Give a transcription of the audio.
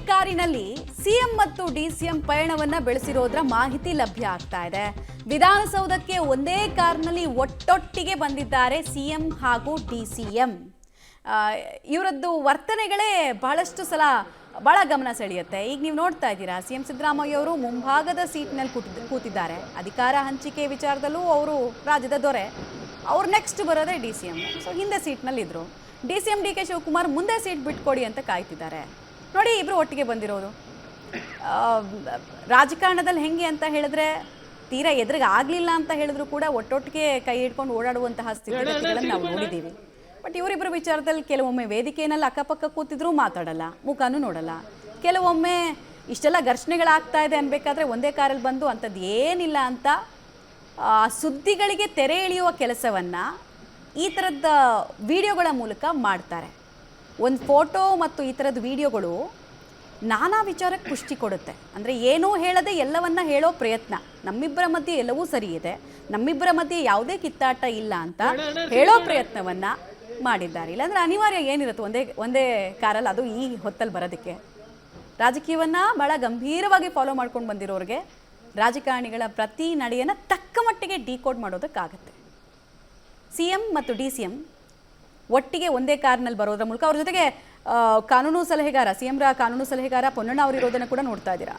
ಕಾರಿನಲ್ಲಿ ಸಿಎಂ ಮತ್ತು ಡಿಸಿಎಂ ಪಯಣವನ್ನ ಬೆಳೆಸಿರೋದ್ರ ಮಾಹಿತಿ ಲಭ್ಯ ಆಗ್ತಾ ಇದೆ. ವಿಧಾನಸೌಧಕ್ಕೆ ಒಂದೇ ಕಾರ್ನಲ್ಲಿ ಒಟ್ಟೊಟ್ಟಿಗೆ ಬಂದಿದ್ದಾರೆ ಸಿಎಂ ಹಾಗೂ ಡಿಸಿಎಂ. ಇವರದ್ದು ವರ್ತನೆಗಳೇ ಬಹಳಷ್ಟು ಸಲ ಬಹಳ ಗಮನ ಸೆಳೆಯುತ್ತೆ. ಈಗ ನೀವು ನೋಡ್ತಾ ಇದ್ದೀರಾ, ಸಿಎಂ ಸಿದ್ದರಾಮಯ್ಯ ಅವರು ಮುಂಭಾಗದ ಸೀಟ್ನಲ್ಲಿ ಕೂತಿದ್ದಾರೆ. ಅಧಿಕಾರ ಹಂಚಿಕೆ ವಿಚಾರದಲ್ಲೂ ಅವರು ರಾಜ್ಯದ ದೊರೆ. ಅವ್ರು ನೆಕ್ಸ್ಟ್ ಬರೋದೇ ಡಿಸಿಎಂ. ಸೊ ಹಿಂದೆ ಸೀಟ್ನಲ್ಲಿ ಇದ್ರು. ಡಿಸಿಎಂ ಡಿ ಕೆ ಶಿವಕುಮಾರ್ ಮುಂದೆ ಸೀಟ್ ಬಿಟ್ಕೊಡಿ ಅಂತ ಕಾಯ್ತಿದ್ದಾರೆ. ನೋಡಿ, ಇಬ್ರು ಒಟ್ಟಿಗೆ ಬಂದಿರೋದು. ರಾಜಕಾರಣದಲ್ಲಿ ಹೆಂಗೆ ಅಂತ ಹೇಳಿದ್ರೆ, ತೀರಾ ಎದುರಿಗೆ ಆಗಲಿಲ್ಲ ಅಂತ ಹೇಳಿದ್ರು ಕೂಡ ಒಟ್ಟೊಟ್ಟಿಗೆ ಕೈ ಹಿಡ್ಕೊಂಡು ಓಡಾಡುವಂತಹ ಸ್ಥಿತಿಗತಿಗಳನ್ನು ನಾವು ನೋಡಿದ್ದೀವಿ. ಬಟ್ ಇವರಿಬ್ಬರ ವಿಚಾರದಲ್ಲಿ ಕೆಲವೊಮ್ಮೆ ವೇದಿಕೆಯಲ್ಲಿ ಅಕ್ಕಪಕ್ಕ ಕೂತಿದ್ರು ಮಾತಾಡಲ್ಲ, ಮುಖನೂ ನೋಡಲ್ಲ. ಕೆಲವೊಮ್ಮೆ ಇಷ್ಟೆಲ್ಲ ಘರ್ಷಣೆಗಳಾಗ್ತಾ ಇದೆ ಅನ್ಬೇಕಾದ್ರೆ ಒಂದೇ ಕಾರಲ್ಲಿ ಬಂದು ಅಂಥದ್ದು ಏನಿಲ್ಲ ಅಂತ ಸುದ್ದಿಗಳಿಗೆ ತೆರೆ ಎಳೆಯುವ ಕೆಲಸವನ್ನು ಈ ಥರದ ವಿಡಿಯೋಗಳ ಮೂಲಕ ಮಾಡ್ತಾರೆ. ಒಂದು ಫೋಟೋ ಮತ್ತು ಈ ಥರದ ವಿಡಿಯೋಗಳು ನಾನಾ ವಿಚಾರಕ್ಕೆ ಪುಷ್ಟಿ ಕೊಡುತ್ತೆ. ಅಂದರೆ ಏನೂ ಹೇಳದೆ ಎಲ್ಲವನ್ನ ಹೇಳೋ ಪ್ರಯತ್ನ. ನಮ್ಮಿಬ್ಬರ ಮಧ್ಯೆ ಎಲ್ಲವೂ ಸರಿ ಇದೆ, ನಮ್ಮಿಬ್ಬರ ಮಧ್ಯೆ ಯಾವುದೇ ಕಿತ್ತಾಟ ಇಲ್ಲ ಅಂತ ಹೇಳೋ ಪ್ರಯತ್ನವನ್ನು ಮಾಡಿದ್ದಾರೆ. ಇಲ್ಲಾಂದರೆ ಅನಿವಾರ್ಯ ಏನಿರುತ್ತೆ ಒಂದೇ ಕಾರಲ್ಲಿ, ಅದು ಈ ಹೊತ್ತಲ್ಲಿ ಬರೋದಕ್ಕೆ. ರಾಜಕೀಯವನ್ನು ಭಾಳ ಗಂಭೀರವಾಗಿ ಫಾಲೋ ಮಾಡ್ಕೊಂಡು ಬಂದಿರೋರಿಗೆ ರಾಜಕಾರಣಿಗಳ ಪ್ರತಿ ನಡೆಯನ್ನು ತಕ್ಕ ಮಟ್ಟಿಗೆ ಡಿಕೋಡ್ ಮಾಡೋದಕ್ಕಾಗತ್ತೆ. ಸಿಎಂ ಮತ್ತು ಡಿಸಿಎಂ ಒಟ್ಟಿಗೆ ಒಂದೇ ಕಾರ್ನಲ್ಲಿ ಬರೋದ್ರ ಮೂಲಕ ಅವ್ರ ಜೊತೆಗೆ ಕಾನೂನು ಸಲಹೆಗಾರ, ಸಿಎಂರ ಕಾನೂನು ಸಲಹೆಗಾರ ಪೊನ್ನಣ್ಣ ಅವರಿರೋದನ್ನು ಕೂಡ ನೋಡ್ತಾ ಇದ್ದೀರಾ.